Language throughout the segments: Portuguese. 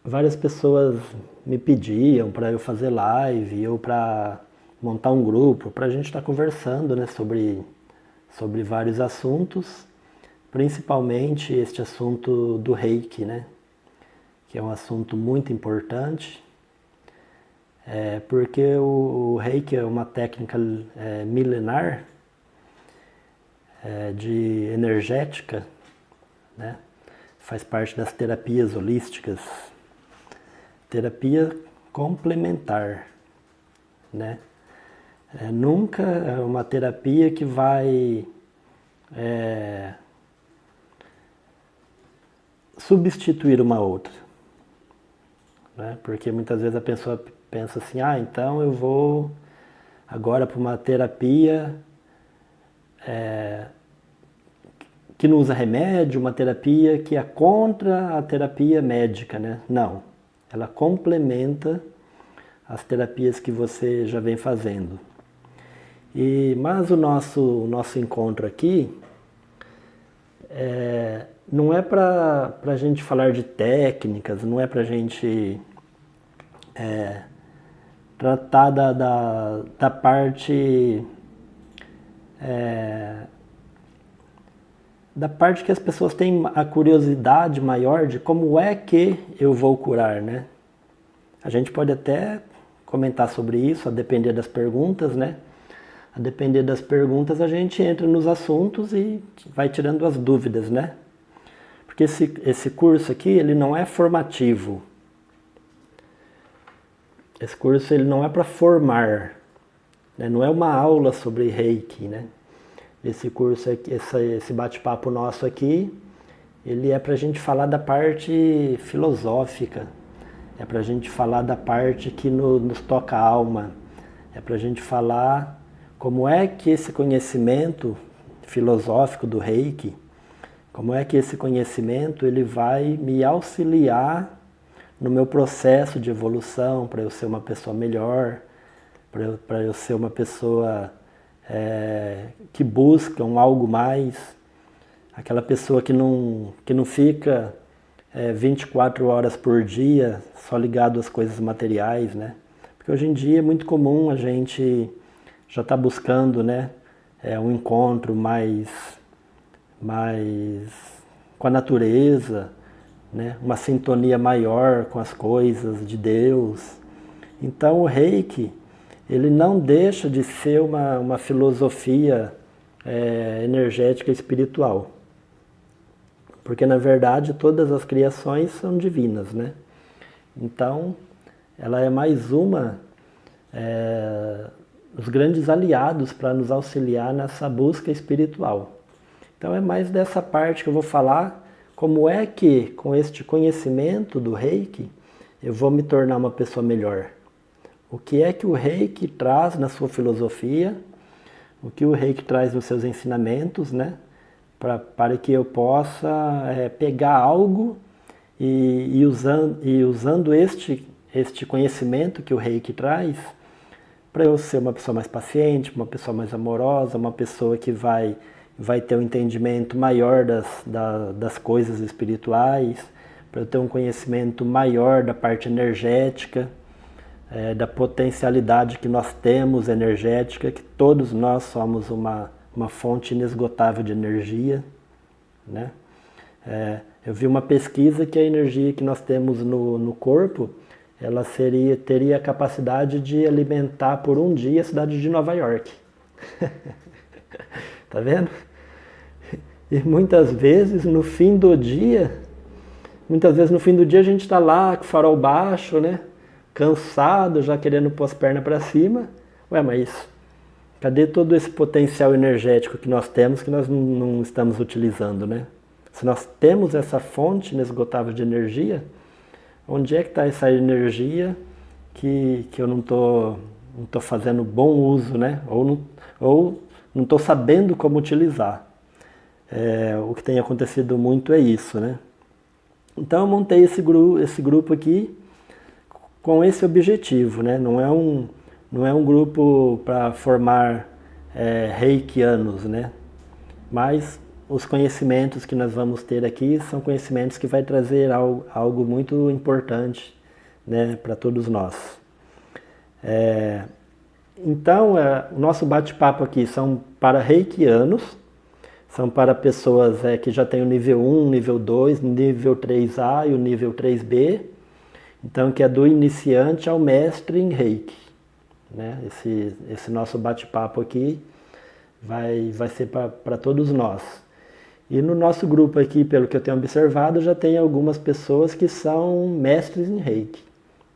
várias pessoas me pediam para eu fazer live ou para montar um grupo, para a gente estar conversando, né, sobre vários assuntos, principalmente este assunto do Reiki, né, que é um assunto muito importante, porque o Reiki é uma técnica milenar de energética, né, faz parte das terapias holísticas, terapia complementar, né? Nunca é uma terapia que vai substituir uma outra, né? Porque muitas vezes a pessoa pensa assim, então eu vou agora para uma terapia que não usa remédio, uma terapia que é contra a terapia médica, né? Não, ela complementa as terapias que você já vem fazendo. Mas o nosso encontro aqui não é para a gente falar de técnicas, não é para a gente tratar da parte da parte que as pessoas têm a curiosidade maior de como é que eu vou curar, né? A gente pode até comentar sobre isso, a depender das perguntas, né? A depender das perguntas a gente entra nos assuntos e vai tirando as dúvidas, né? Porque esse curso aqui, ele não é formativo. Esse curso ele não é para formar, né? Não é uma aula sobre Reiki, né? Esse curso, esse bate-papo nosso aqui, ele é para a gente falar da parte filosófica, é para a gente falar da parte que nos toca a alma, é para a gente falar como é que esse conhecimento filosófico do Reiki, como é que esse conhecimento ele vai me auxiliar no meu processo de evolução, para eu ser uma pessoa melhor, para eu ser uma pessoa que busca algo mais, aquela pessoa que não fica 24 horas por dia só ligado às coisas materiais, né? Porque hoje em dia é muito comum a gente já está buscando, né, um encontro mais com a natureza, né, uma sintonia maior com as coisas de Deus. Então o Reiki, ele não deixa de ser uma filosofia energética espiritual. Porque na verdade todas as criações são divinas, né? Então ela é mais os grandes aliados para nos auxiliar nessa busca espiritual. Então é mais dessa parte que eu vou falar, como é que com este conhecimento do Reiki eu vou me tornar uma pessoa melhor. O que é que o Reiki traz na sua filosofia, o que o Reiki traz nos seus ensinamentos, né? Para que eu possa pegar algo e usando este conhecimento que o Reiki traz, para eu ser uma pessoa mais paciente, uma pessoa mais amorosa, uma pessoa que vai ter um entendimento maior das coisas espirituais, para eu ter um conhecimento maior da parte energética, da potencialidade que nós temos energética, que todos nós somos uma fonte inesgotável de energia, né? Eu vi uma pesquisa que a energia que nós temos no corpo, ela teria a capacidade de alimentar por um dia a cidade de Nova York. Tá vendo? E muitas vezes no fim do dia a gente está lá com o farol baixo, né? Cansado, já querendo pôr as pernas para cima. Ué, mas cadê todo esse potencial energético que nós temos que nós não estamos utilizando, né? Se nós temos essa fonte inesgotável de energia, onde é que está essa energia que eu não tô fazendo bom uso, né? Ou não estou sabendo como utilizar. O que tem acontecido muito é isso, né? Então eu montei esse grupo aqui com esse objetivo, né? Não é um grupo para formar reikianos, né? Mas os conhecimentos que nós vamos ter aqui são conhecimentos que vai trazer algo muito importante, né, para todos nós. Então, o nosso bate-papo aqui são para reikianos, são para pessoas que já têm o nível 1, nível 2, nível 3A e o nível 3B, então que é do iniciante ao mestre em reiki. Né? Esse nosso bate-papo aqui vai ser para todos nós. E no nosso grupo aqui, pelo que eu tenho observado, já tem algumas pessoas que são mestres em reiki.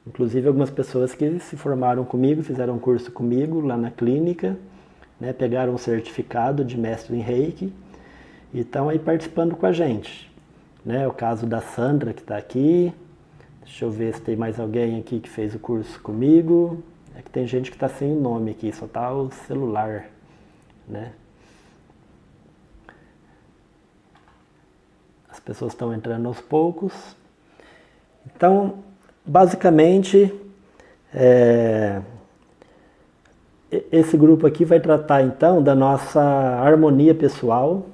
Inclusive algumas pessoas que se formaram comigo, fizeram um curso comigo lá na clínica, né, pegaram um certificado de mestre em reiki e estão aí participando com a gente. Né? O caso da Sandra, que está aqui. Deixa eu ver se tem mais alguém aqui que fez o curso comigo. É que tem gente que está sem o nome aqui, só está o celular. Né? As pessoas estão entrando aos poucos. Então, basicamente, esse grupo aqui vai tratar então da nossa harmonia pessoal.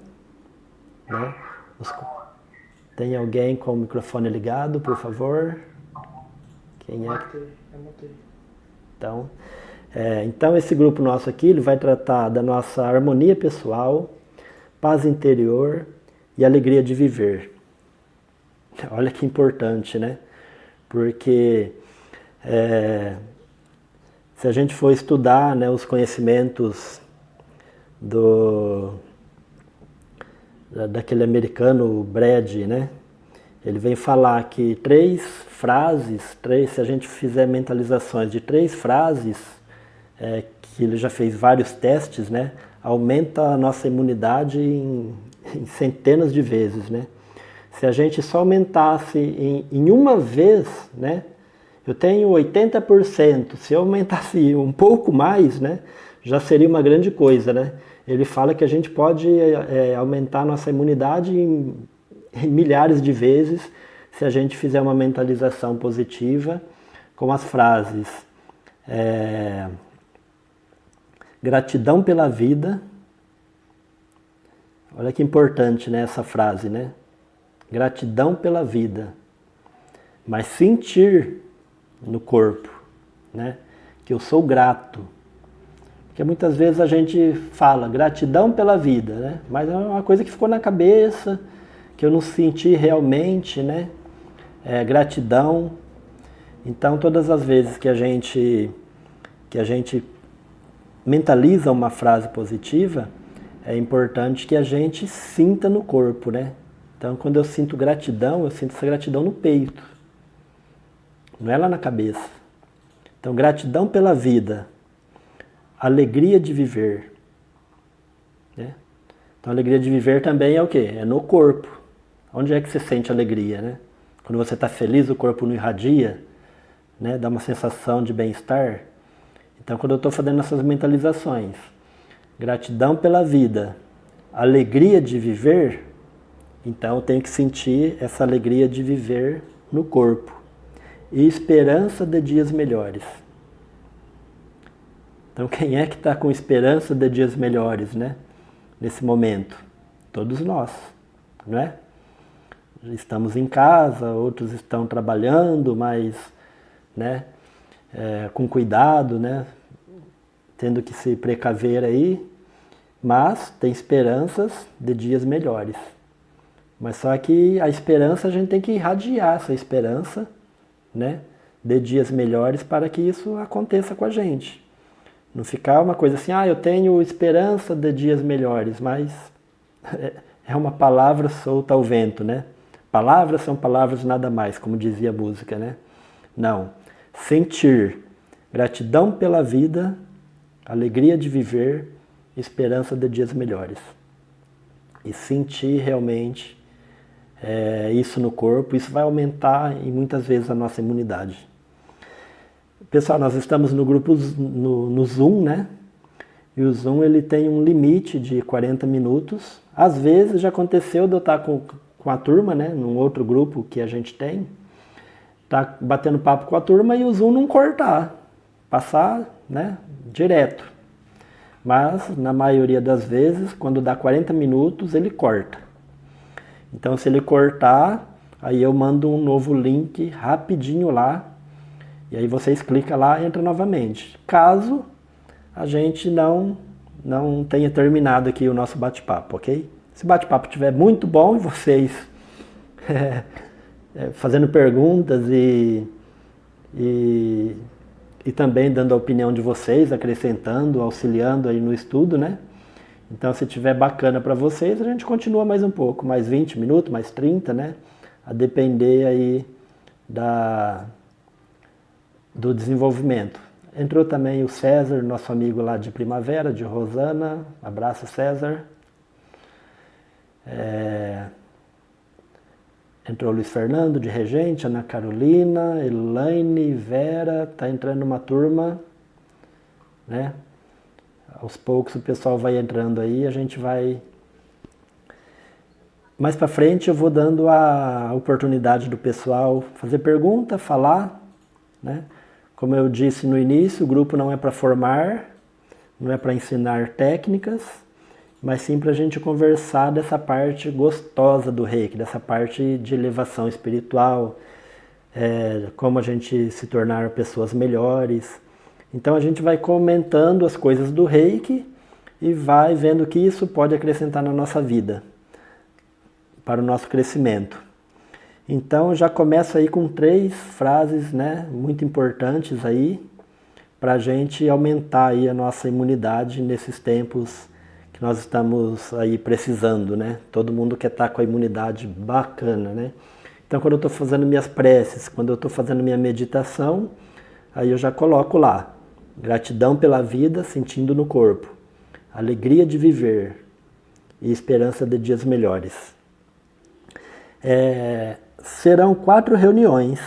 Né? Tem alguém com o microfone ligado, por favor? Quem é? Então esse grupo nosso aqui ele vai tratar da nossa harmonia pessoal, paz interior e alegria de viver. Olha que importante, né? Porque se a gente for estudar, né, os conhecimentos daquele americano Brad, né? Ele vem falar que 3 frases, se a gente fizer mentalizações de 3 frases, que ele já fez vários testes, né? Aumenta a nossa imunidade em centenas de vezes, né? Se a gente só aumentasse em uma vez, né? Eu tenho 80%, se eu aumentasse um pouco mais, né? Já seria uma grande coisa, né? Ele fala que a gente pode aumentar a nossa imunidade em milhares de vezes se a gente fizer uma mentalização positiva com as frases gratidão pela vida. Olha que importante, né, essa frase, né? Gratidão pela vida. Mas sentir no corpo, né? Que eu sou grato. Porque muitas vezes a gente fala gratidão pela vida, né? Mas é uma coisa que ficou na cabeça, que eu não senti realmente, né? Gratidão. Então todas as vezes que a gente mentaliza uma frase positiva, é importante que a gente sinta no corpo, né? Então quando eu sinto gratidão, eu sinto essa gratidão no peito. Não é lá na cabeça. Então gratidão pela vida. Alegria de viver. Né? Então, alegria de viver também é o quê? É no corpo. Onde é que você sente alegria? Né? Quando você está feliz, o corpo não irradia, né? Dá uma sensação de bem-estar. Então, quando eu estou fazendo essas mentalizações, gratidão pela vida, alegria de viver, então eu tenho que sentir essa alegria de viver no corpo. E esperança de dias melhores. Então quem é que está com esperança de dias melhores, né? Nesse momento? Todos nós, não é? Estamos em casa, outros estão trabalhando, mas, né, com cuidado, né? Tendo que se precaver aí, mas tem esperanças de dias melhores. Mas só que a esperança, a gente tem que irradiar essa esperança, né, de dias melhores para que isso aconteça com a gente. Não ficar uma coisa assim, eu tenho esperança de dias melhores, mas é uma palavra solta ao vento, né? Palavras são palavras nada mais, como dizia a música, né? Não. Sentir gratidão pela vida, alegria de viver, esperança de dias melhores. E sentir realmente isso no corpo, isso vai aumentar e muitas vezes a nossa imunidade. Pessoal, nós estamos no grupo no Zoom, né? E o Zoom ele tem um limite de 40 minutos. Às vezes já aconteceu de eu estar com a turma, né? Num outro grupo que a gente tem, tá batendo papo com a turma e o Zoom não cortar, passar, né? Direto. Mas, na maioria das vezes, quando dá 40 minutos, ele corta. Então, se ele cortar, aí eu mando um novo link rapidinho lá, e aí vocês clicam lá e entra novamente. Caso a gente não tenha terminado aqui o nosso bate-papo, ok? Se o bate-papo estiver muito bom e vocês fazendo perguntas e também dando a opinião de vocês, acrescentando, auxiliando aí no estudo, né? Então, se tiver bacana para vocês, a gente continua mais um pouco, mais 20 minutos, mais 30, né? A depender aí do desenvolvimento. Entrou também o César, nosso amigo lá de Primavera, de Rosana. Abraço, César. Entrou o Luiz Fernando, de Regente, Ana Carolina, Elaine, Vera. Tá entrando uma turma, né? Aos poucos o pessoal vai entrando aí, a gente vai... Mais para frente eu vou dando a oportunidade do pessoal fazer pergunta, falar, né? Como eu disse no início, o grupo não é para formar, não é para ensinar técnicas, mas sim para a gente conversar dessa parte gostosa do Reiki, dessa parte de elevação espiritual, como a gente se tornar pessoas melhores. Então a gente vai comentando as coisas do Reiki e vai vendo que isso pode acrescentar na nossa vida, para o nosso crescimento. Então já começo aí com 3 frases, né, muito importantes aí, para a gente aumentar aí a nossa imunidade nesses tempos que nós estamos aí precisando, né? Todo mundo quer estar com a imunidade bacana, né? Então quando eu estou fazendo minhas preces, quando eu estou fazendo minha meditação, aí eu já coloco lá: gratidão pela vida, sentindo no corpo, alegria de viver e esperança de dias melhores. Serão 4 reuniões.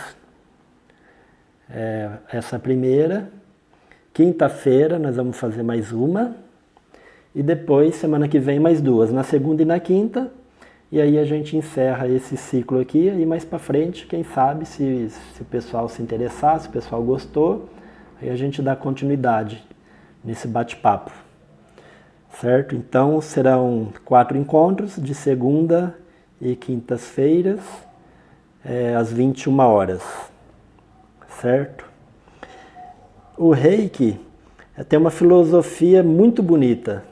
Essa primeira, quinta-feira nós vamos fazer mais uma, e depois, semana que vem, mais 2, na segunda e na quinta, e aí a gente encerra esse ciclo aqui, e mais para frente, quem sabe, se o pessoal se interessar, se o pessoal gostou, aí a gente dá continuidade nesse bate-papo, certo? Então serão 4 encontros, de segunda e quintas-feiras, às 21 horas, certo? O Reiki tem uma filosofia muito bonita.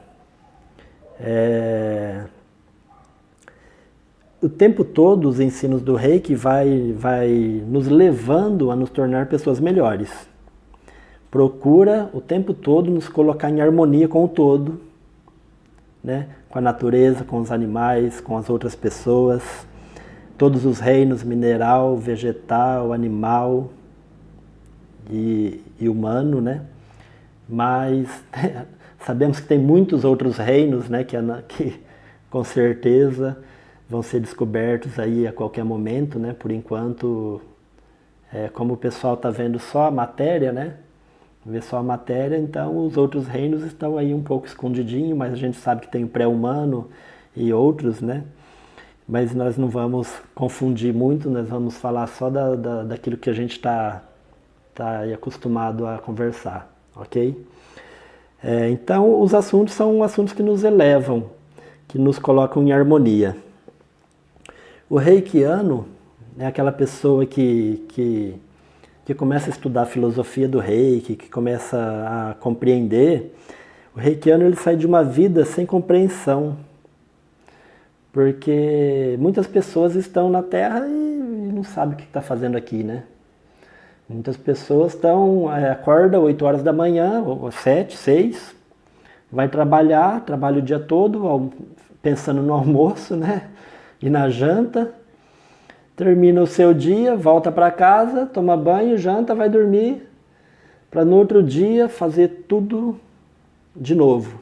O tempo todo os ensinos do Reiki vai nos levando a nos tornar pessoas melhores. Procura o tempo todo nos colocar em harmonia com o todo, né? Com a natureza, com os animais, com as outras pessoas, todos os reinos, mineral, vegetal, animal e humano, né? Mas sabemos que tem muitos outros reinos, né, que com certeza vão ser descobertos aí a qualquer momento, né? Por enquanto, como o pessoal está vendo só a matéria, né? Vê só a matéria, então os outros reinos estão aí um pouco escondidinhos, mas a gente sabe que tem o pré-humano e outros, né? Mas nós não vamos confundir muito, nós vamos falar só daquilo que a gente está acostumado a conversar, ok? Então os assuntos são assuntos que nos elevam, que nos colocam em harmonia. O reikiano é aquela pessoa que começa a estudar a filosofia do Reiki, que começa a compreender. O reikiano ele sai de uma vida sem compreensão, porque muitas pessoas estão na Terra e não sabem o que está fazendo aqui, né? Muitas pessoas acordam 8 horas da manhã, ou 7, 6, vai trabalha o dia todo, pensando no almoço, né? E na janta, termina o seu dia, volta para casa, toma banho, janta, vai dormir, para no outro dia fazer tudo de novo.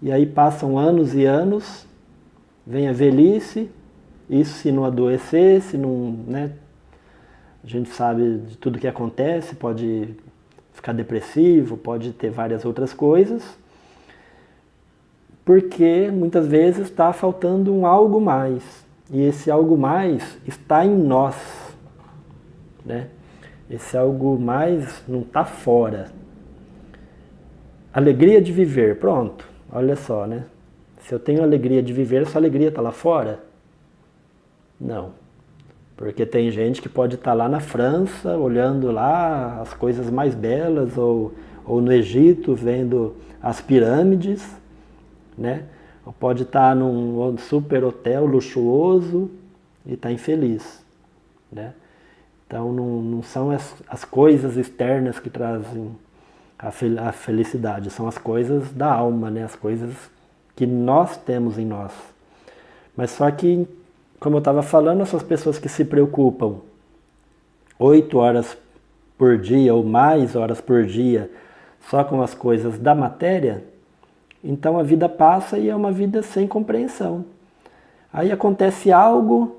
E aí passam anos e anos, vem a velhice, isso se não adoecer, se não, né? A gente sabe de tudo que acontece, pode ficar depressivo, pode ter várias outras coisas, porque muitas vezes está faltando um algo mais. E esse algo mais está em nós, né? Esse algo mais não está fora. Alegria de viver, pronto, olha só, né? Se eu tenho alegria de viver, essa alegria está lá fora? Não. Porque tem gente que pode estar lá na França, olhando lá as coisas mais belas, ou no Egito, vendo as pirâmides, né? Ou pode estar num super hotel luxuoso e estar infeliz, né? Então não são as coisas externas que trazem a felicidade, são as coisas da alma, né? As coisas que nós temos em nós. Mas só que, como eu estava falando, essas pessoas que se preocupam 8 horas por dia ou mais horas por dia só com as coisas da matéria, então a vida passa e é uma vida sem compreensão. Aí acontece algo,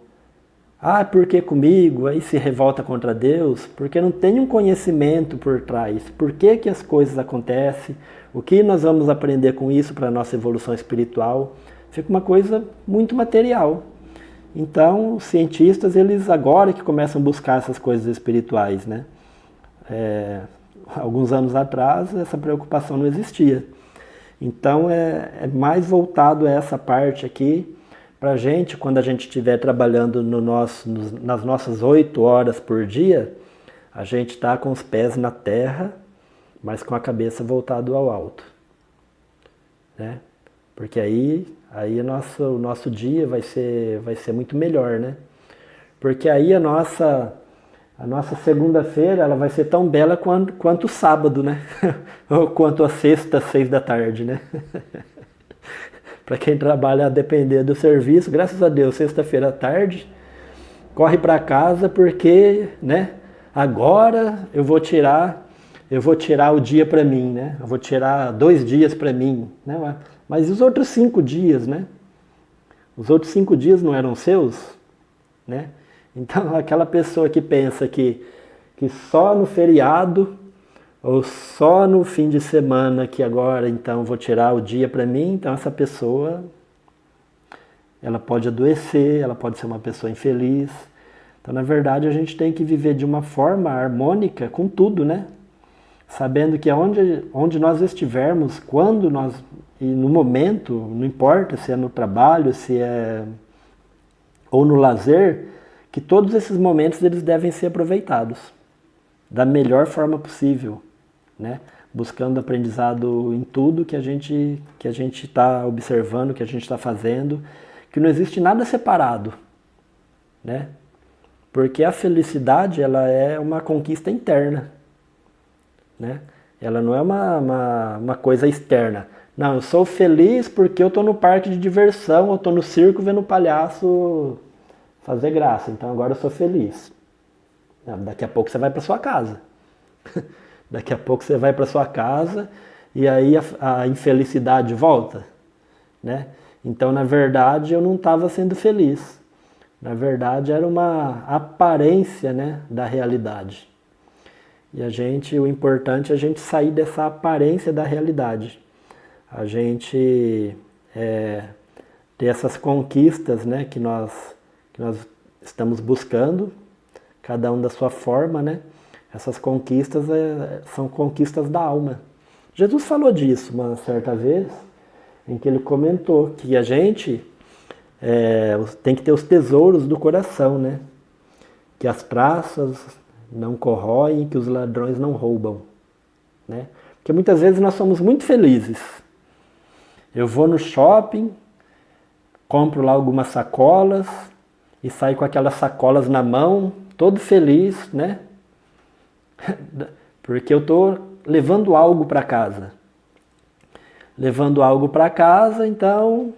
por que comigo? Aí se revolta contra Deus, porque não tem um conhecimento por trás. Por que as coisas acontecem? O que nós vamos aprender com isso para a nossa evolução espiritual? Fica uma coisa muito material. Então, os cientistas, eles agora que começam a buscar essas coisas espirituais, né? Alguns anos atrás, essa preocupação não existia. Então, é mais voltado a essa parte aqui, para a gente, quando a gente estiver trabalhando nas nossas 8 horas por dia, a gente está com os pés na terra, mas com a cabeça voltada ao alto, né? Porque aí o nosso dia vai ser muito melhor, né? Porque aí a nossa segunda-feira ela vai ser tão bela quanto o sábado, né? Ou quanto a sexta, 6 da tarde, né? Para quem trabalha a depender do serviço, graças a Deus, sexta-feira à tarde, corre para casa porque, né? Agora eu vou tirar o dia para mim, né? Eu vou tirar 2 dias para mim, né? Mas e os outros 5 dias, né? Os outros 5 dias não eram seus, né? Então aquela pessoa que pensa que só no feriado ou só no fim de semana que agora então vou tirar o dia para mim, então essa pessoa ela pode adoecer, ela pode ser uma pessoa infeliz. Então na verdade a gente tem que viver de uma forma harmônica com tudo, né? Sabendo que onde nós estivermos, quando nós, e no momento, não importa se é no trabalho, se é ou no lazer, que todos esses momentos eles devem ser aproveitados da melhor forma possível, né? Buscando aprendizado em tudo que a gente está observando, que a gente está fazendo, que não existe nada separado, né? Porque a felicidade ela é uma conquista interna, né? Ela não é uma coisa externa. Não, eu sou feliz porque eu estou no parque de diversão, eu estou no circo vendo o palhaço fazer graça, então agora eu sou feliz. Não, daqui a pouco você vai para sua casa. Daqui a pouco você vai para sua casa e aí a infelicidade volta, né? Então, na verdade, eu não estava sendo feliz. Na verdade, era uma aparência, né, da realidade. E o importante é a gente sair dessa aparência da realidade. A gente ter essas conquistas, né, que nós estamos buscando, cada um da sua forma, né? Essas conquistas são conquistas da alma. Jesus falou disso uma certa vez, em que ele comentou que a gente tem que ter os tesouros do coração, né? Que as traças não corroem, que os ladrões não roubam, né? Porque muitas vezes nós somos muito felizes. Eu vou no shopping, compro lá algumas sacolas e saio com aquelas sacolas na mão, todo feliz, né? Porque eu estou levando algo para casa. Levando algo para casa, então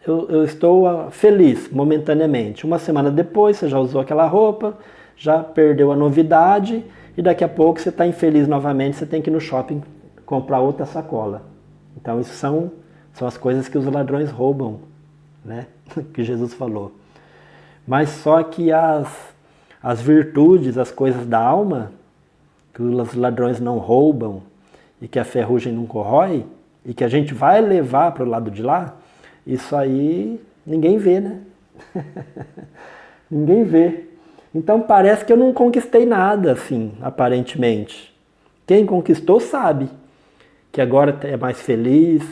eu estou feliz momentaneamente. Uma semana depois você já usou aquela roupa, já perdeu a novidade e daqui a pouco você está infeliz novamente, você tem que ir no shopping comprar outra sacola. Então isso são as coisas que os ladrões roubam, né? Que Jesus falou. Mas só que as virtudes, as coisas da alma, que os ladrões não roubam e que a ferrugem não corrói e que a gente vai levar para o lado de lá, isso aí ninguém vê, né? Ninguém vê. Então parece que eu não conquistei nada, assim, aparentemente. Quem conquistou sabe que agora é mais feliz,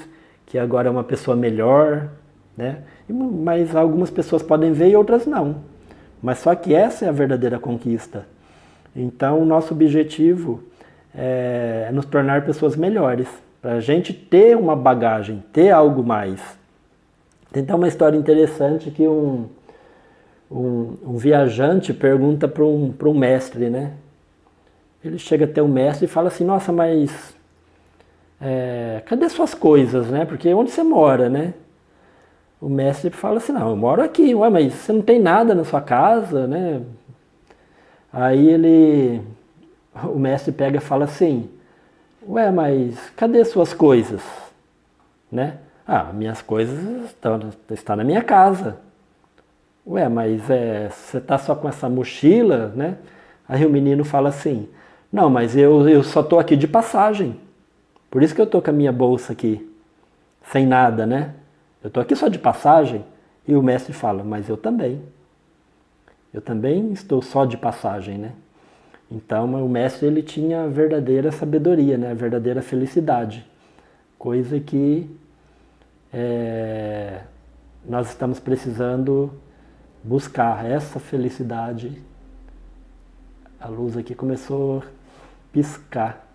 que agora é uma pessoa melhor, né? Mas algumas pessoas podem ver e outras não. Mas só que essa é a verdadeira conquista. Então o nosso objetivo é nos tornar pessoas melhores, para a gente ter uma bagagem, ter algo mais. Tem até uma história interessante que um viajante pergunta para um mestre, né? Ele chega até o mestre e fala assim, nossa, mas cadê suas coisas, né? Porque onde você mora, né? O mestre fala assim, não, eu moro aqui, ué, mas você não tem nada na sua casa, né? Aí o mestre pega e fala assim, ué, mas cadê suas coisas? Né? Ah, minhas coisas estão na minha casa. Ué, mas você está só com essa mochila, né? Aí o menino fala assim, não, mas eu só estou aqui de passagem. Por isso que eu estou com a minha bolsa aqui, sem nada, né? Eu estou aqui só de passagem. E o mestre fala, mas eu também. Eu também estou só de passagem, né? Então o mestre ele tinha a verdadeira sabedoria, né? A verdadeira felicidade. Coisa que nós estamos precisando buscar, essa felicidade. A luz aqui começou a piscar.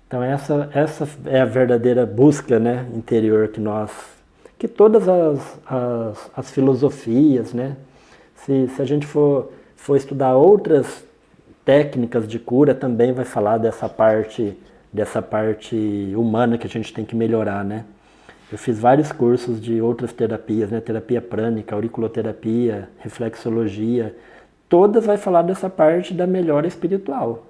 Então essa é a verdadeira busca, né, interior que todas as filosofias, né, se a gente for estudar outras técnicas de cura, também vai falar dessa parte humana que a gente tem que melhorar, né. Eu fiz vários cursos de outras terapias, né, terapia prânica, auriculoterapia, reflexologia, todas vai falar dessa parte da melhora espiritual.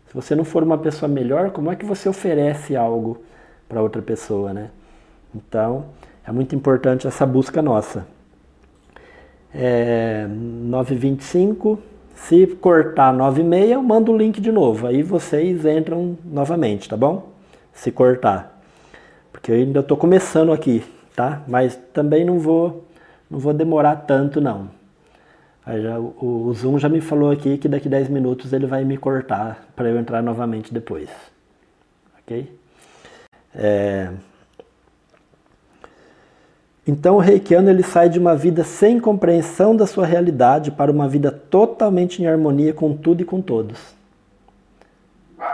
Se você não for uma pessoa melhor, como é que você oferece algo para outra pessoa, né? Então, é muito importante essa busca nossa. 9h25, se cortar 9h30, eu mando o link de novo. Aí vocês entram novamente, tá bom? Se cortar. Porque eu ainda estou começando aqui, tá? Mas também não vou demorar tanto, não. Aí o Zoom já me falou aqui que daqui 10 minutos ele vai me cortar para eu entrar novamente depois. Ok? Então o reikiano ele sai de uma vida sem compreensão da sua realidade para uma vida totalmente em harmonia com tudo e com todos.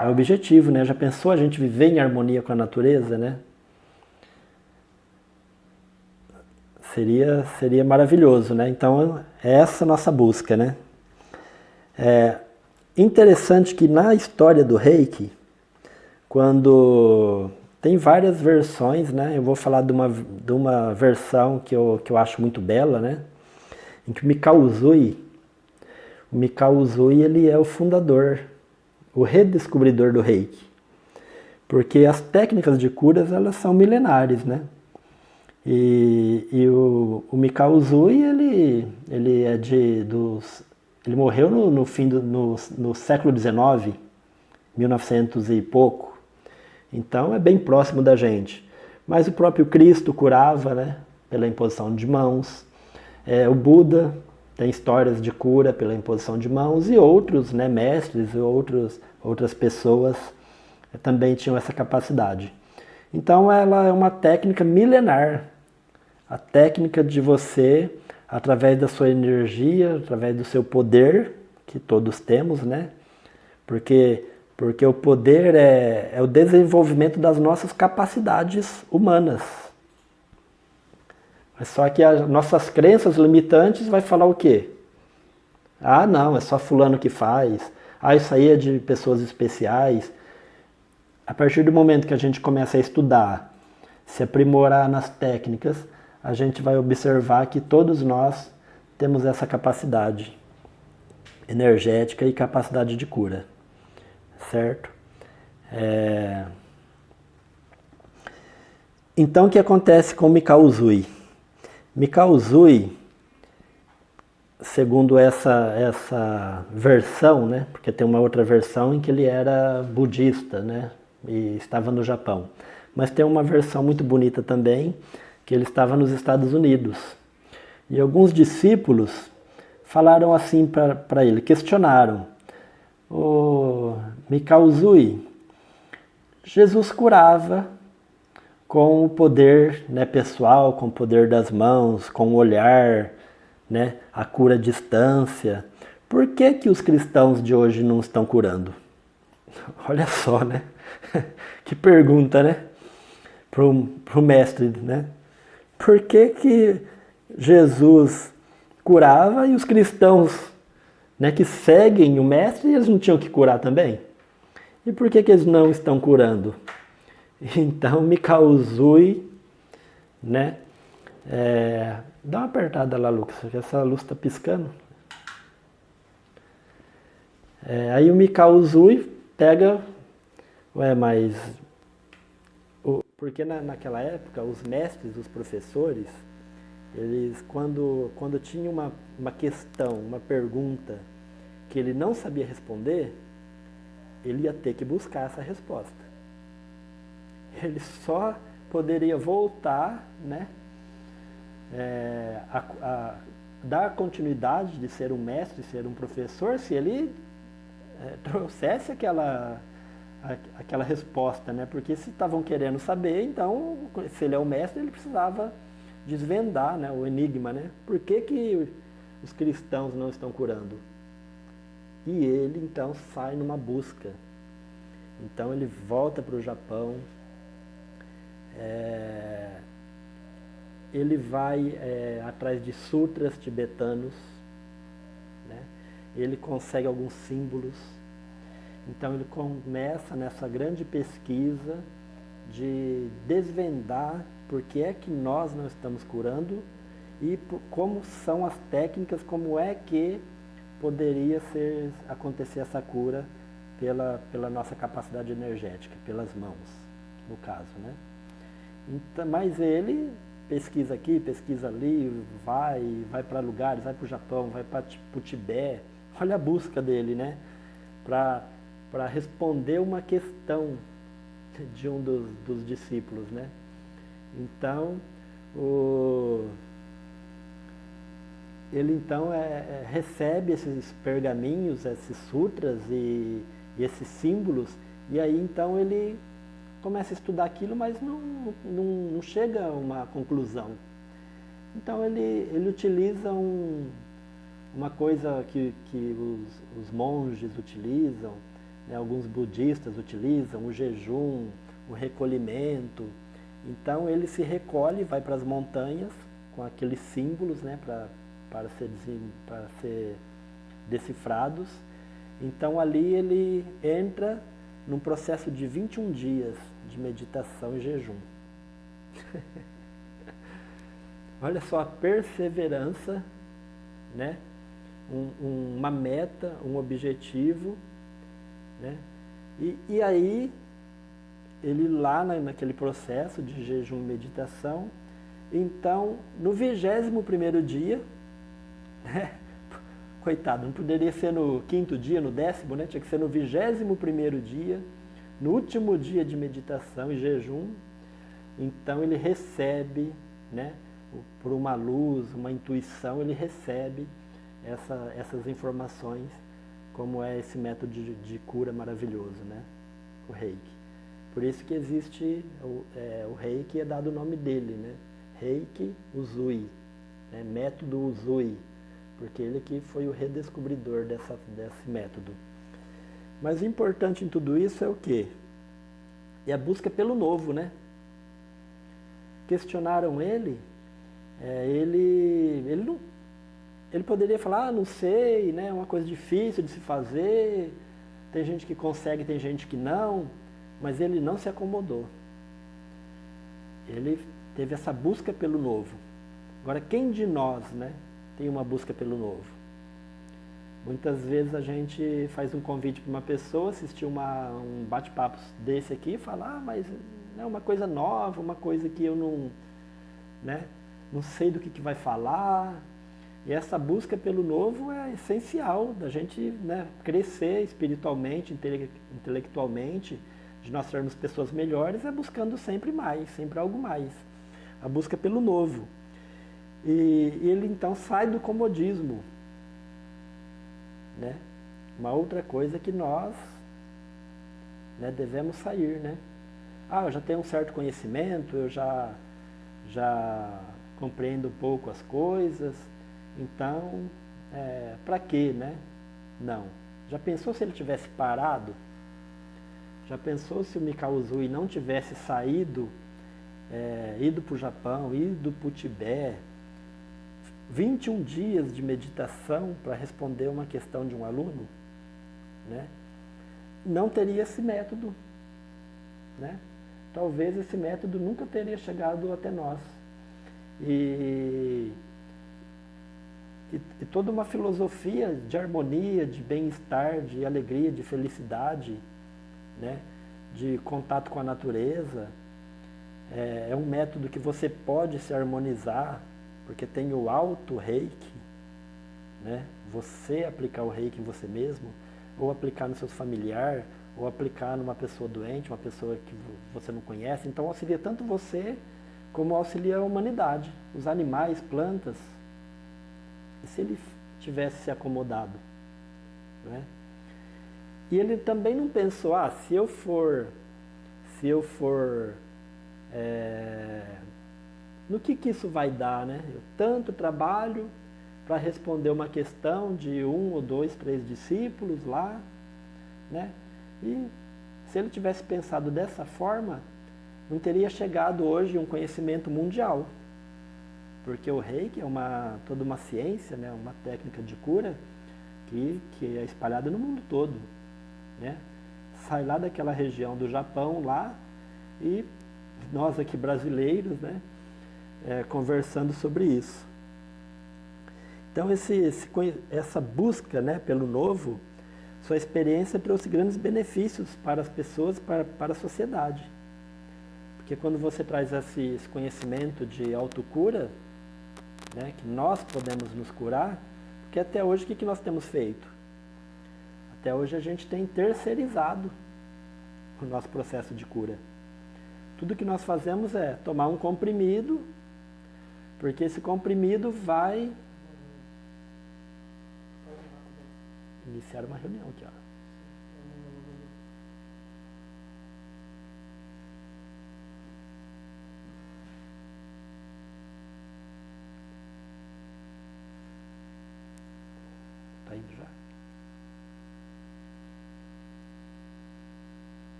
É o objetivo, né? Já pensou a gente viver em harmonia com a natureza, né? Seria maravilhoso, né? Então, é essa a nossa busca, né? É interessante que na história do Reiki, quando tem várias versões, né? Eu vou falar de uma versão que eu acho muito bela, né? Em que o Mikao Usui ele é o fundador, o redescobridor do Reiki. Porque as técnicas de curas, elas são milenares, né? E o Mikao Usui, ele morreu no século XIX, 1900 e pouco. Então é bem próximo da gente. Mas o próprio Cristo curava, né, pela imposição de mãos. O Buda tem histórias de cura pela imposição de mãos. E outros, né, mestres e outras pessoas também tinham essa capacidade. Então ela é uma técnica milenar. A técnica de você, através da sua energia, através do seu poder, que todos temos, né? Porque o poder é o desenvolvimento das nossas capacidades humanas. Mas só que as nossas crenças limitantes vai falar o quê? Ah, não, é só fulano que faz. Ah, isso aí é de pessoas especiais. A partir do momento que a gente começa a estudar, se aprimorar nas técnicas, a gente vai observar que todos nós temos essa capacidade energética e capacidade de cura, certo? Então o que acontece com Mikao Usui? Mikao Usui, segundo essa versão, né? Porque tem uma outra versão em que ele era budista, né? E estava no Japão. Mas tem uma versão muito bonita também, que ele estava nos Estados Unidos. E alguns discípulos falaram assim para ele, questionaram. O Mikao Usui, Jesus curava com o poder, né, pessoal, com o poder das mãos, com o olhar, né, a cura à distância. Por que que os cristãos de hoje não estão curando? Olha só, né? Que pergunta, né? Pro mestre, né? Por que que Jesus curava e os cristãos, né, que seguem o mestre, eles não tinham que curar também? E por que que eles não estão curando? Então, Mikao Usui, né? Dá uma apertada lá, Lucas, porque essa luz está piscando. Aí o Mikao Usui pega, mas porque naquela época os mestres, os professores, eles quando tinha uma questão, uma pergunta que ele não sabia responder, ele ia ter que buscar essa resposta. Ele só poderia voltar, né, a dar continuidade de ser um mestre, ser um professor, se ele trouxesse aquela resposta, né? Porque se estavam querendo saber, então, se ele é o mestre, ele precisava desvendar, né, o enigma, né? Por que que os cristãos não estão curando? E ele, então, sai numa busca. Então, ele volta para o Japão, ele vai atrás de sutras tibetanos, né? Ele consegue alguns símbolos. Então ele começa nessa grande pesquisa de desvendar por que é que nós não estamos curando e como são as técnicas, como é que poderia acontecer essa cura pela nossa capacidade energética, pelas mãos, no caso, né? Então, mas ele pesquisa aqui, pesquisa ali, vai para lugares, vai para o Japão, vai para o Tibete. Olha a busca dele, né? Para responder uma questão de um dos discípulos, né? Então, ele então recebe esses pergaminhos, esses sutras e esses símbolos, e aí então ele começa a estudar aquilo, mas não chega a uma conclusão. Então ele utiliza uma coisa que os monges utilizam, né, alguns budistas utilizam, o jejum, o recolhimento. Então ele se recolhe, vai para as montanhas com aqueles símbolos, né, para ser decifrados. Então ali ele entra num processo de 21 dias de meditação e jejum. Olha só a perseverança, né? Uma meta, um objetivo, né? E aí, ele lá naquele processo de jejum e meditação, então, no 21º dia, né? Coitado, não poderia ser no 5º dia, no 10º, né? Tinha que ser no 21º dia, no último dia de meditação e jejum. Então ele recebe, né, por uma luz, uma intuição, ele recebe essas informações, como é esse método de cura maravilhoso, né? O Reiki. Por isso que existe o Reiki, é dado o nome dele, né? Reiki Usui, né? Método Usui, porque ele que foi o redescobridor desse método. Mas o importante em tudo isso é o quê? É a busca pelo novo, né? Questionaram ele, ele poderia falar, não sei, né? É uma coisa difícil de se fazer, tem gente que consegue, tem gente que não, mas ele não se acomodou. Ele teve essa busca pelo novo. Agora, quem de nós, né, tem uma busca pelo novo? Muitas vezes a gente faz um convite para uma pessoa, assistir um bate-papo desse aqui e fala, mas é uma coisa nova, uma coisa que eu não sei do que vai falar. E essa busca pelo novo é essencial da gente, né, crescer espiritualmente, intelectualmente, de nós sermos pessoas melhores, é buscando sempre mais, sempre algo mais. A busca pelo novo. E ele então sai do comodismo, né? uma outra coisa que nós, né, devemos sair, né? Eu já tenho um certo conhecimento, eu já compreendo um pouco as coisas, então, para quê, né? Não. Já pensou se ele tivesse parado? Já pensou se o Mikao Usui não tivesse saído, ido para o Japão, ido para o Tibete, 21 dias de meditação para responder uma questão de um aluno, né? Não teria esse método, né? Talvez esse método nunca teria chegado até nós. E toda uma filosofia de harmonia, de bem-estar, de alegria, de felicidade, né? De contato com a natureza. É um método que você pode se harmonizar, porque tem o auto-reiki, né? Você aplicar o reiki em você mesmo, ou aplicar no seu familiar, ou aplicar numa pessoa doente, uma pessoa que você não conhece. Então auxilia tanto você, como auxilia a humanidade, os animais, plantas. E se ele tivesse se acomodado, né? E ele também não pensou, se eu for no que isso vai dar, né? Eu tanto trabalho para responder uma questão de 1 ou 2, 3 discípulos lá, né? E se ele tivesse pensado dessa forma, não teria chegado hoje um conhecimento mundial. Porque o reiki é toda uma ciência, né? Uma técnica de cura que é espalhada no mundo todo, né? Sai lá daquela região do Japão lá e nós aqui brasileiros, né? Conversando sobre isso. Então essa busca, né, pelo novo, sua experiência trouxe grandes benefícios para as pessoas, para a sociedade. Porque quando você traz esse conhecimento de autocura, né, que nós podemos nos curar, porque até hoje o que nós temos feito? Até hoje a gente tem terceirizado o nosso processo de cura. Tudo que nós fazemos é tomar um comprimido, porque esse comprimido vai iniciar uma reunião aqui, ó. Tá indo já?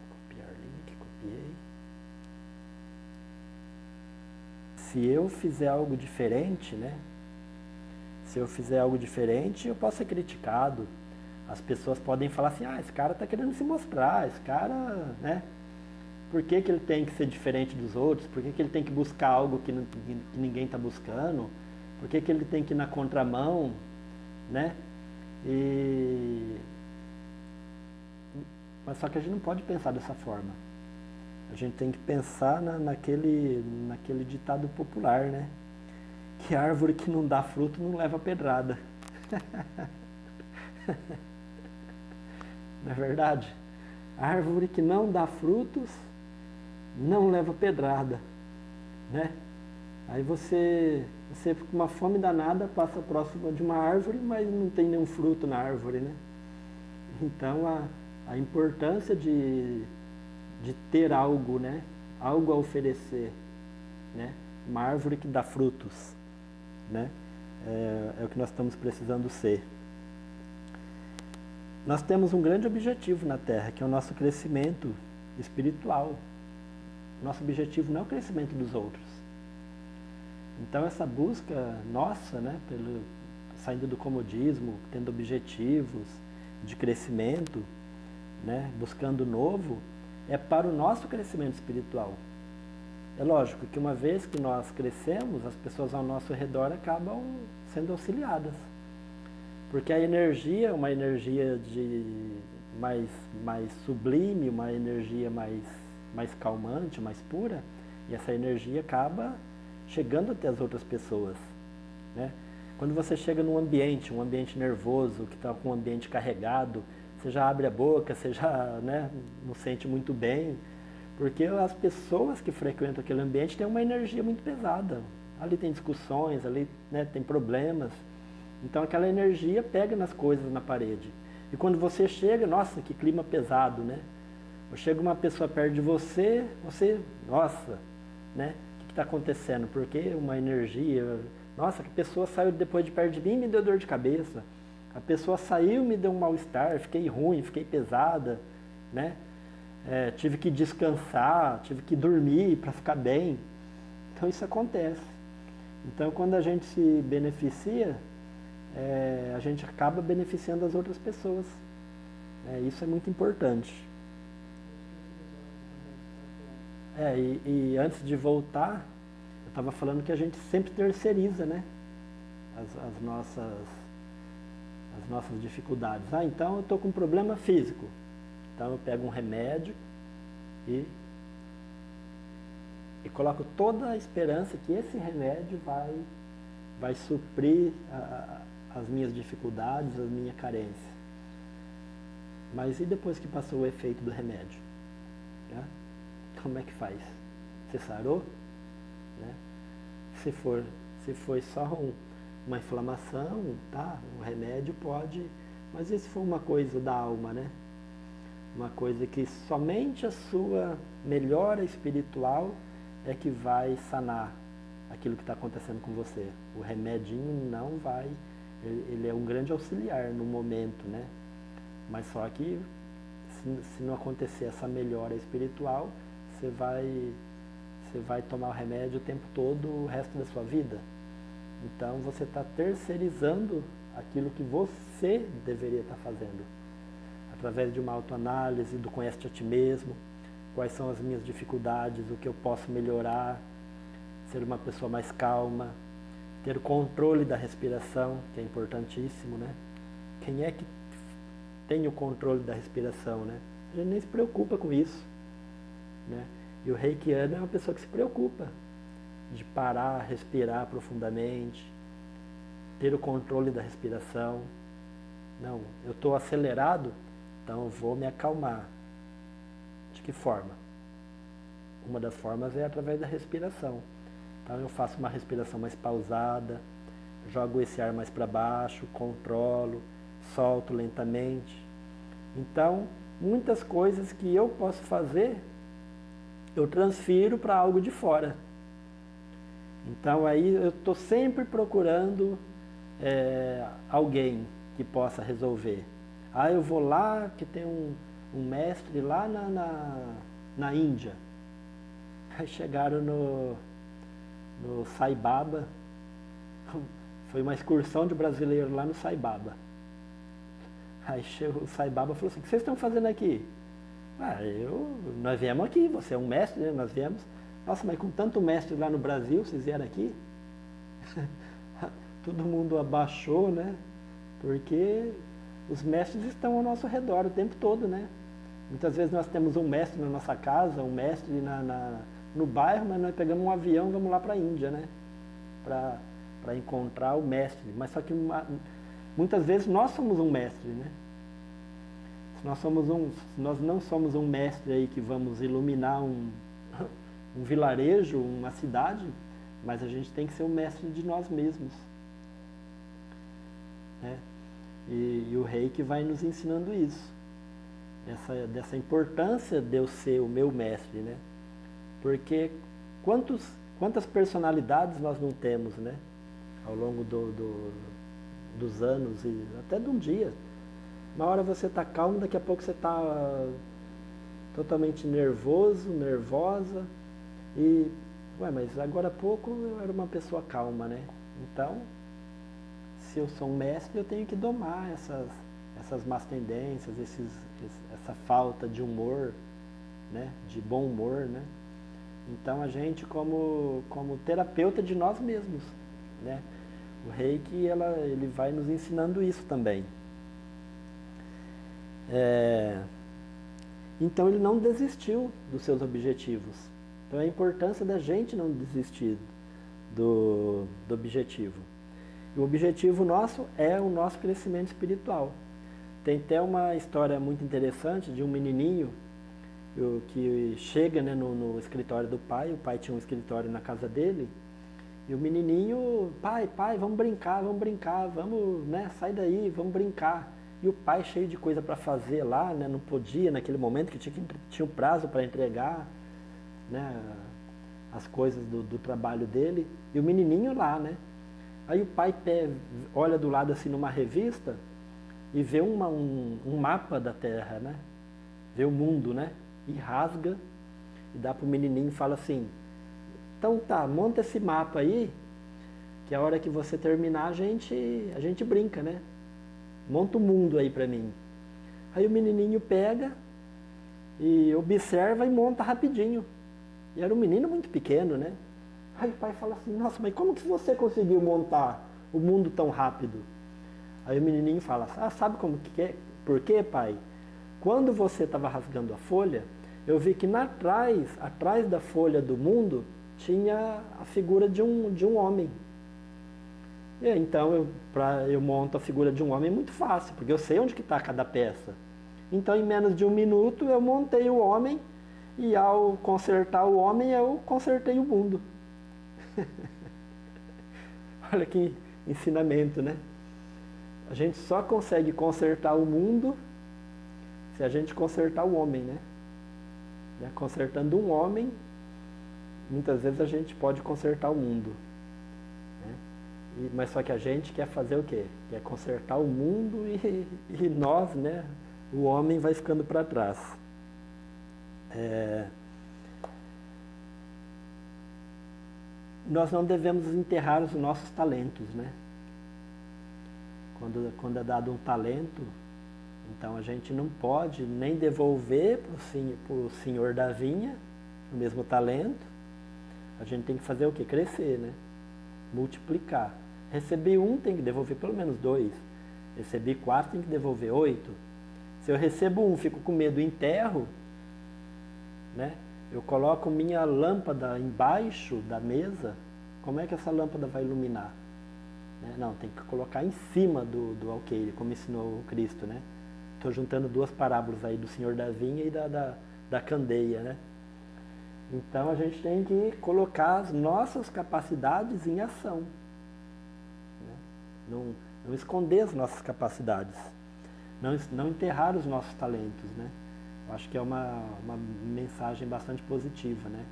Copiar link, copiei. Se eu fizer algo diferente, né? Se eu fizer algo diferente, eu posso ser criticado. As pessoas podem falar assim, esse cara está querendo se mostrar, esse cara, né? Por que ele tem que ser diferente dos outros? Por que ele tem que buscar algo que ninguém está buscando? Por que ele tem que ir na contramão, né? Mas só que a gente não pode pensar dessa forma. A gente tem que pensar naquele ditado popular, né? Que árvore que não dá fruto não leva pedrada. Não é verdade? Árvore que não dá frutos não leva pedrada, né? Aí você fica com uma fome danada, passa próximo de uma árvore, mas não tem nenhum fruto na árvore, né? Então a importância de ter algo, né? Algo a oferecer, né? Uma árvore que dá frutos, né? É o que nós estamos precisando ser. Nós temos um grande objetivo na Terra, que é o nosso crescimento espiritual. Nosso objetivo não é o crescimento dos outros. Então essa busca nossa, né, saindo do comodismo, tendo objetivos de crescimento, né, buscando o novo, é para o nosso crescimento espiritual. É lógico que uma vez que nós crescemos, as pessoas ao nosso redor acabam sendo auxiliadas. Porque a energia é uma energia mais sublime, uma energia mais calmante, mais pura, e essa energia acaba chegando até as outras pessoas, né? Quando você chega num ambiente, um ambiente nervoso, que está com um ambiente carregado, você já abre a boca, você já, né, não sente muito bem, porque as pessoas que frequentam aquele ambiente têm uma energia muito pesada. ali tem discussões, ali, né, tem problemas. Então aquela energia pega nas coisas na parede. E quando você chega, nossa, que clima pesado, né? Ou chega uma pessoa perto de você, nossa, né? O que está acontecendo? Porque uma energia, nossa, que pessoa saiu depois de perto de mim e me deu dor de cabeça. A pessoa saiu, me deu um mal-estar, fiquei ruim, fiquei pesada, né? Tive que descansar, tive que dormir para ficar bem. Então isso acontece. Então quando a gente se beneficia, a gente acaba beneficiando as outras pessoas. Isso é muito importante. E antes de voltar, eu estava falando que a gente sempre terceiriza, né? As nossas dificuldades. Então eu estou com um problema físico. Então eu pego um remédio e coloco toda a esperança que esse remédio vai suprir as minhas dificuldades, a minha carência. Mas e depois que passou o efeito do remédio? Né? Como é que faz? Você sarou? Né? Se foi só uma inflamação, tá? Um remédio pode, mas e se for uma coisa da alma, né? Uma coisa que somente a sua melhora espiritual é que vai sanar aquilo que está acontecendo com você. O remedinho não vai, ele é um grande auxiliar no momento, né? Mas só que se não acontecer essa melhora espiritual, você vai tomar o remédio o tempo todo, o resto da sua vida. Então você está terceirizando aquilo que você deveria estar fazendo. Através de uma autoanálise, do conhece-te a ti mesmo, quais são as minhas dificuldades, o que eu posso melhorar, ser uma pessoa mais calma, ter o controle da respiração, que é importantíssimo, né? Quem é que tem o controle da respiração, né? A gente nem se preocupa com isso, né? E o reikiano é uma pessoa que se preocupa de parar, respirar profundamente, ter o controle da respiração. Não, eu estou acelerado, então eu vou me acalmar. De que forma? Uma das formas é através da respiração. Então eu faço uma respiração mais pausada, jogo esse ar mais para baixo, controlo, solto lentamente. Então, muitas coisas que eu posso fazer, eu transfiro para algo de fora. Então aí eu estou sempre procurando alguém que possa resolver. Eu vou lá, que tem um mestre lá na Índia. Aí chegaram no Sai Baba. Foi uma excursão de brasileiro lá no Sai Baba. Aí chegou o Sai Baba e falou assim: o que vocês estão fazendo aqui? Nós viemos aqui, você é um mestre, né? Nós viemos. Nossa, mas com tanto mestre lá no Brasil, vocês vieram aqui? Todo mundo abaixou, né? Porque os mestres estão ao nosso redor o tempo todo, né? Muitas vezes nós temos um mestre na nossa casa, um mestre no bairro, mas nós pegamos um avião e vamos lá para a Índia, né? Para encontrar o mestre. Mas só que muitas vezes nós somos um mestre, né? Se nós não somos um mestre aí que vamos iluminar um vilarejo, uma cidade, mas a gente tem que ser o mestre de nós mesmos, né? E o Reiki vai nos ensinando isso, dessa importância de eu ser o meu mestre, né? Porque quantas personalidades nós não temos, né? Ao longo dos anos e até de um dia. Uma hora você está calmo, daqui a pouco você está totalmente nervoso, nervosa. Mas agora há pouco eu era uma pessoa calma, né? Então, se eu sou um mestre, eu tenho que domar essas más tendências, essa falta de humor, né? De bom humor, né? Então a gente como terapeuta de nós mesmos, né? O Reiki ele vai nos ensinando isso também. Então ele não desistiu dos seus objetivos. Então a importância da gente não desistir do objetivo. E o objetivo nosso é o nosso crescimento espiritual. Tem até uma história muito interessante de um menininho que chega, né, no escritório do pai. O pai tinha um escritório na casa dele E o menininho, pai, vamos brincar, vamos, né, sai daí, vamos brincar. E o pai cheio de coisa para fazer lá, né, não podia naquele momento que tinha um prazo para entregar, né, as coisas do trabalho dele. E o menininho lá, né. Aí o pai olha do lado assim numa revista e vê um mapa da Terra, né, vê o mundo, né, e rasga e dá pro menininho e fala assim, então tá, monta esse mapa aí, que a hora que você terminar a gente brinca, né? Monta o mundo aí pra mim. Aí o menininho pega e observa e monta rapidinho. E era um menino muito pequeno, né? Aí o pai fala assim, nossa, mas como que você conseguiu montar o mundo tão rápido? Aí o menininho fala, sabe como que é? Por quê, pai? Quando você estava rasgando a folha, eu vi que atrás da folha do mundo, tinha a figura de um homem. E então eu monto a figura de um homem muito fácil, porque eu sei onde que está cada peça. Então em menos de 1 minuto eu montei o homem e ao consertar o homem eu consertei o mundo. Olha que ensinamento, né? A gente só consegue consertar o mundo se a gente consertar o homem, né? Consertando um homem, muitas vezes a gente pode consertar o mundo. Né? Mas só que a gente quer fazer o quê? Quer consertar o mundo e nós, né? O homem vai ficando para trás. Nós não devemos enterrar os nossos talentos, né? Quando é dado um talento, então a gente não pode nem devolver para o senhor da vinha o mesmo talento. A gente tem que fazer o quê? Crescer, né? Multiplicar. Recebi 1, tem que devolver pelo menos 2. Recebi 4, tem que devolver 8. Se eu recebo 1, fico com medo e enterro, né? Eu coloco minha lâmpada embaixo da mesa, como é que essa lâmpada vai iluminar? Né? Não, tem que colocar em cima do alqueire, como ensinou o Cristo, né? Estou juntando 2 parábolas aí do Senhor da Vinha e da candeia, né? Então a gente tem que colocar as nossas capacidades em ação. Né? Não esconder as nossas capacidades. Não enterrar os nossos talentos, né? Eu acho que é uma mensagem bastante positiva, né?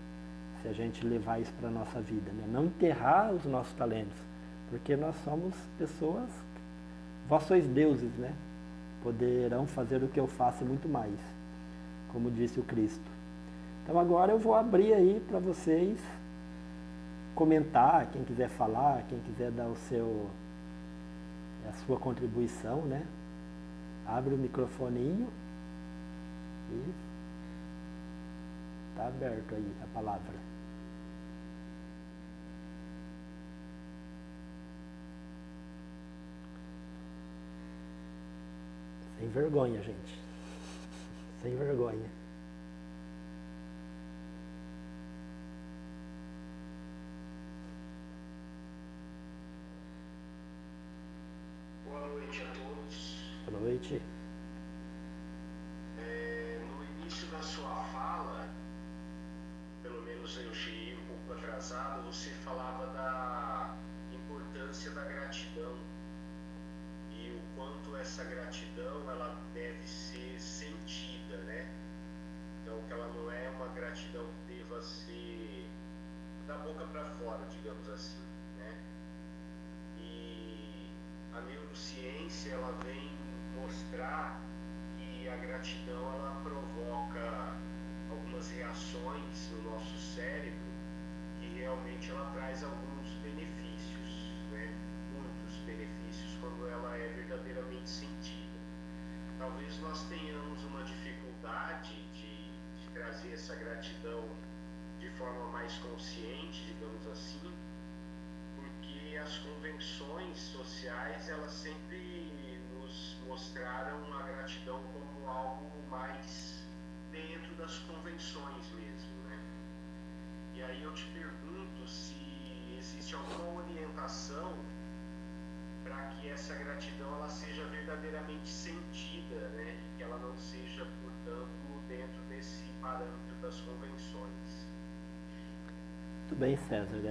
Se a gente levar isso para a nossa vida, né? Não enterrar os nossos talentos, porque nós somos pessoas, vós sois deuses, né? Poderão fazer o que eu faço e muito mais, como disse o Cristo. Então agora eu vou abrir aí para vocês comentar, quem quiser falar, quem quiser dar a sua contribuição, né? Abre o microfoninho e está aberto aí a palavra. Sem vergonha, gente. Sem vergonha. Boa noite a todos. Boa noite. No início da sua fala, pelo menos eu cheguei um pouco atrasado, você falava da importância da gratidão e o quanto essa gratidão ela deve ser sentida, né? Então que ela não é uma gratidão que deva ser da boca para fora, digamos assim, né? E a neurociência ela vem mostrar que a gratidão ela provoca algumas reações no nosso cérebro que realmente ela traz alguns benefícios, né? Muitos benefícios quando ela é verdadeiramente sentida. Talvez nós tenhamos uma dificuldade de trazer essa gratidão de forma mais consciente, digamos assim, porque as convenções sociais elas sempre nos mostraram a gratidão como algo mais dentro das convenções mesmo, né? E aí eu te pergunto se existe alguma orientação para que essa gratidão ela seja verdadeiramente sentida, né? E que ela não seja, portanto, dentro desse parâmetro das convenções. Muito bem, César.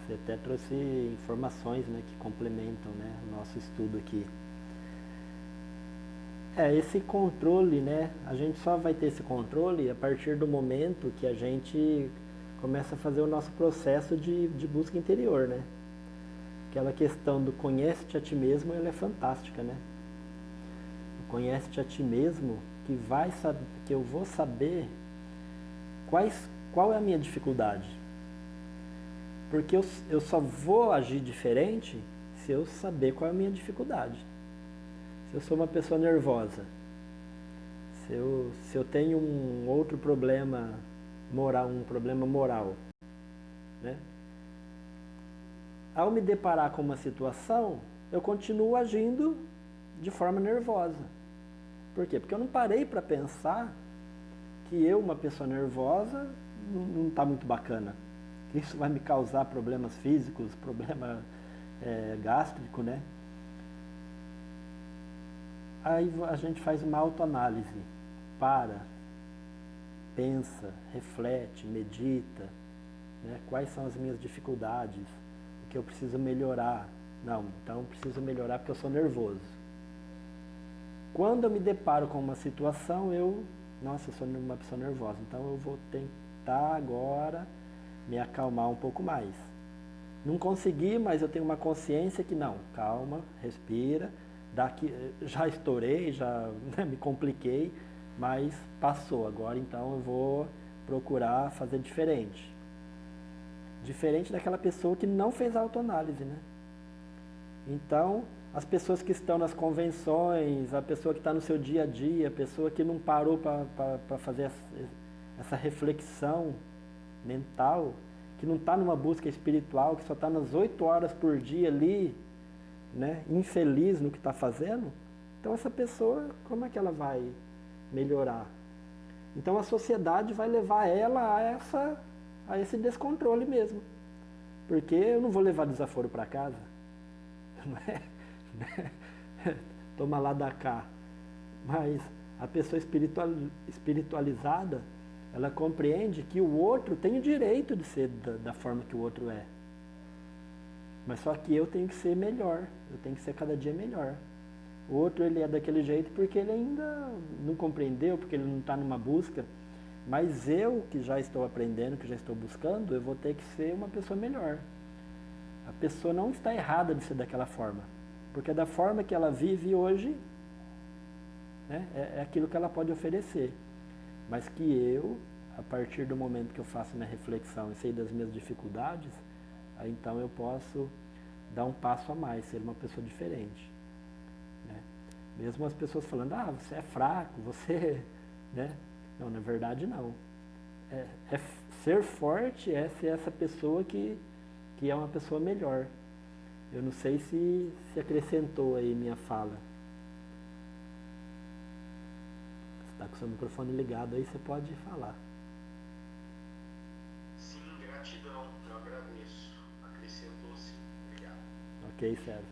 Você até trouxe informações, né, que complementam, né, o nosso estudo aqui. Esse controle, né, a gente só vai ter esse controle a partir do momento que a gente começa a fazer o nosso processo de busca interior, né? Aquela questão do conhece-te a ti mesmo, ela é fantástica, né? Conhece-te a ti mesmo, que eu vou saber qual é a minha dificuldade. Porque eu só vou agir diferente se eu saber qual é a minha dificuldade. Se eu sou uma pessoa nervosa, se eu tenho um outro problema moral, né? Ao me deparar com uma situação, eu continuo agindo de forma nervosa. Por quê? Porque eu não parei para pensar que eu, uma pessoa nervosa, não está muito bacana. Que isso vai me causar problemas físicos, problema gástrico, né? Aí a gente faz uma autoanálise. Pensa, reflete, medita, né? Quais são as minhas dificuldades, o que eu preciso melhorar. Não, então eu preciso melhorar porque eu sou nervoso. Quando eu me deparo com uma situação, eu sou uma pessoa nervosa, então eu vou tentar agora me acalmar um pouco mais. Não consegui, mas eu tenho uma consciência que não, calma, respira, já estourei, já me compliquei, mas passou, agora então eu vou procurar fazer diferente. Diferente daquela pessoa que não fez a autoanálise, né? Então, as pessoas que estão nas convenções, a pessoa que está no seu dia a dia, a pessoa que não parou para fazer essa reflexão mental, que não está numa busca espiritual, que só está nas 8 horas por dia ali, né, infeliz no que está fazendo, então essa pessoa, como é que ela vai melhorar? Então a sociedade vai levar ela a esse descontrole mesmo. Porque eu não vou levar desaforo para casa. Não é? Toma lá da cá. Mas a pessoa espiritualizada, ela compreende que o outro tem o direito de ser da forma que o outro é. Mas só que eu tenho que ser melhor. Eu tenho que ser cada dia melhor. O outro ele é daquele jeito porque ele ainda não compreendeu, porque ele não está numa busca. Mas eu, que já estou aprendendo, que já estou buscando, eu vou ter que ser uma pessoa melhor. A pessoa não está errada de ser daquela forma. Porque da forma que ela vive hoje, né, é aquilo que ela pode oferecer. Mas que eu, a partir do momento que eu faço minha reflexão e sei das minhas dificuldades, aí então eu posso dar um passo a mais, ser uma pessoa diferente. Né? Mesmo as pessoas falando, você é fraco, você... Né? Não, na verdade não. Ser forte é ser essa pessoa que é uma pessoa melhor. Eu não sei se acrescentou aí minha fala. Você está com o seu microfone ligado aí, você pode falar. Sim, gratidão, eu agradeço. Acrescentou sim, obrigado. Ok, César.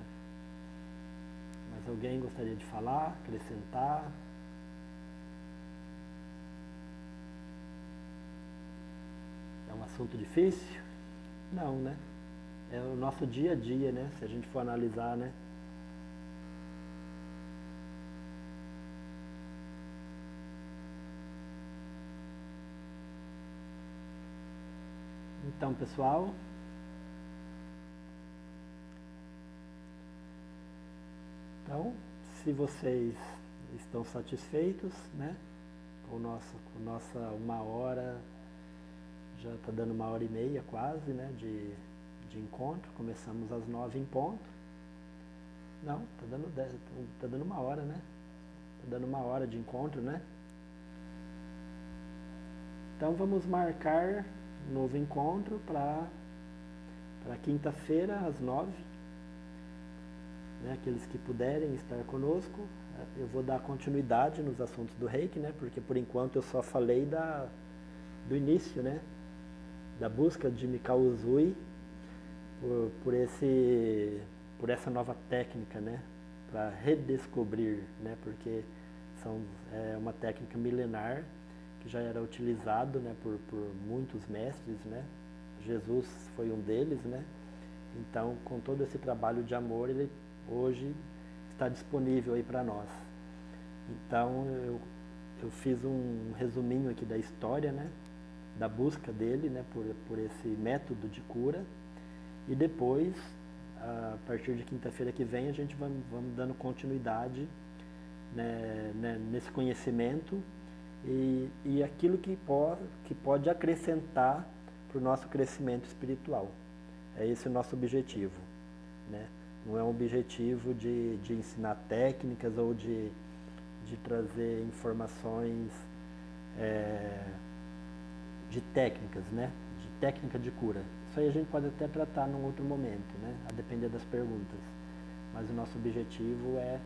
Mais alguém gostaria de falar, acrescentar? É um assunto difícil? Não, né? É o nosso dia a dia, né? Se a gente for analisar, né? Então, pessoal, se vocês estão satisfeitos, né? Com nossa 1 hora, já está dando 1h30 quase, né? De encontro. Começamos às 9 em ponto. Não, tá dando 1 hora, né? Tá dando 1 hora de encontro, né? Então vamos marcar um novo encontro para quinta-feira às 9. Né? Aqueles que puderem estar conosco, eu vou dar continuidade nos assuntos do Reiki, né? Porque por enquanto eu só falei do início, né? Da busca de Mikao Usui por essa nova técnica, né? Para redescobrir, né? Porque é uma técnica milenar que já era utilizado, né? por muitos mestres, né? Jesus foi um deles, né? Então, com todo esse trabalho de amor, ele hoje está disponível aí para nós. Então, eu fiz um resuminho aqui da história, né? Da busca dele, né? Por esse método de cura. E depois, a partir de quinta-feira que vem, a gente vamos dando continuidade, né, nesse conhecimento e aquilo que pode acrescentar para o nosso crescimento espiritual. É esse o nosso objetivo, né? Não é um objetivo de ensinar técnicas ou de trazer informações de técnicas, né? De técnica de cura. Isso aí a gente pode até tratar num outro momento, né? A depender das perguntas. Mas o nosso objetivo é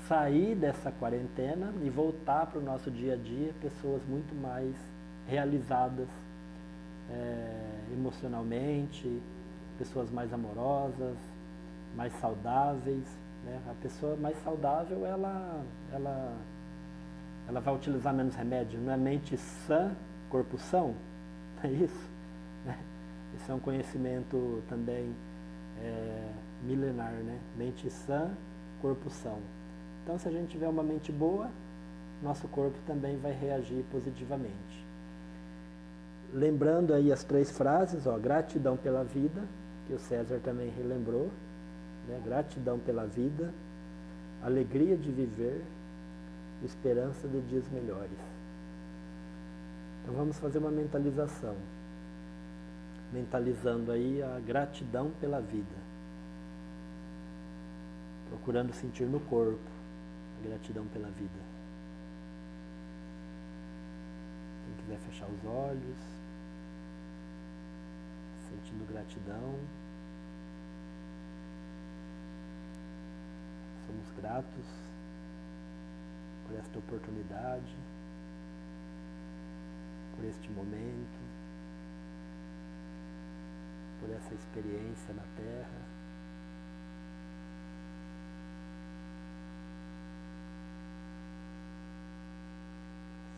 sair dessa quarentena e voltar para o nosso dia a dia pessoas muito mais realizadas emocionalmente, pessoas mais amorosas, mais saudáveis, né? A pessoa mais saudável, ela vai utilizar menos remédio, não é mente sã, corpo são, é isso? Né? Esse é um conhecimento também milenar, né? Mente sã, corpo são. Então, se a gente tiver uma mente boa, nosso corpo também vai reagir positivamente. Lembrando aí as 3 frases, ó, gratidão pela vida, que o César também relembrou, né? Gratidão pela vida, alegria de viver, esperança de dias melhores. Então vamos fazer uma mentalização, mentalizando aí a gratidão pela vida, procurando sentir no corpo a gratidão pela vida. Quem quiser fechar os olhos, sentindo gratidão. Somos gratos por esta oportunidade, por este momento, por essa experiência na Terra.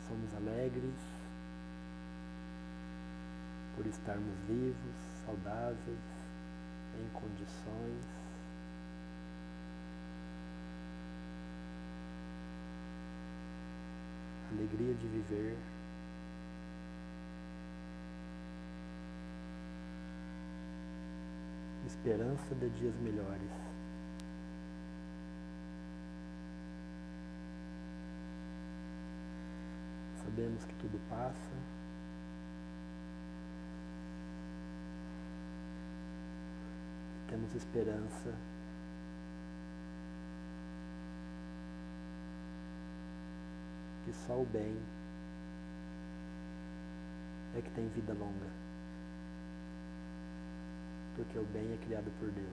Somos alegres por estarmos vivos, saudáveis, em condições. Alegria de viver. Esperança de dias melhores. Sabemos que tudo passa. Temos esperança que só o bem é que tem vida longa, porque o bem é criado por Deus.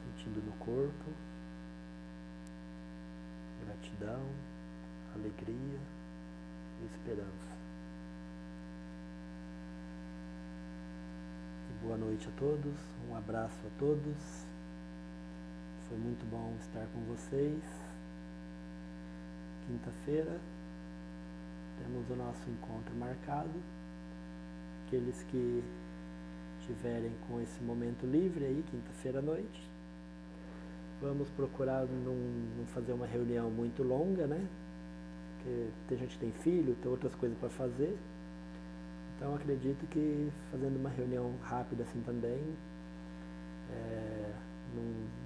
Sentindo no corpo gratidão, alegria e esperança. E boa noite a todos, um abraço a todos. Foi muito bom estar com vocês. Quinta-feira temos o nosso encontro marcado. Aqueles que tiverem com esse momento livre aí, quinta-feira à noite, vamos procurar não fazer uma reunião muito longa, né? Porque tem gente que tem filho, tem outras coisas para fazer. Então acredito que fazendo uma reunião rápida assim também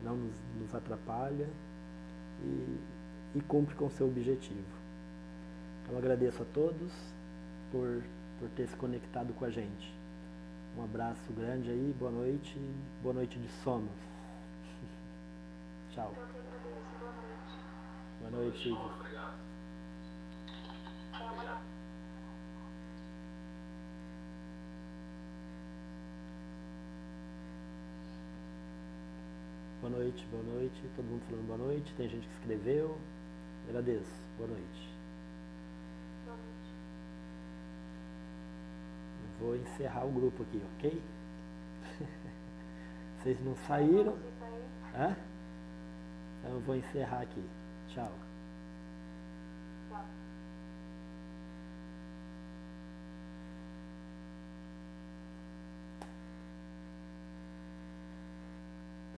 não nos atrapalha e cumpre com o seu objetivo. Então agradeço a todos por ter se conectado com a gente. Um abraço grande aí, boa noite de sonos. Tchau. Boa noite. Obrigado. Boa noite. Todo mundo falando boa noite. Tem gente que escreveu. Agradeço. Boa noite. Boa noite. Eu vou encerrar o grupo aqui, ok? Vocês não saíram? Você sair? Hã? Então eu vou encerrar aqui. Tchau.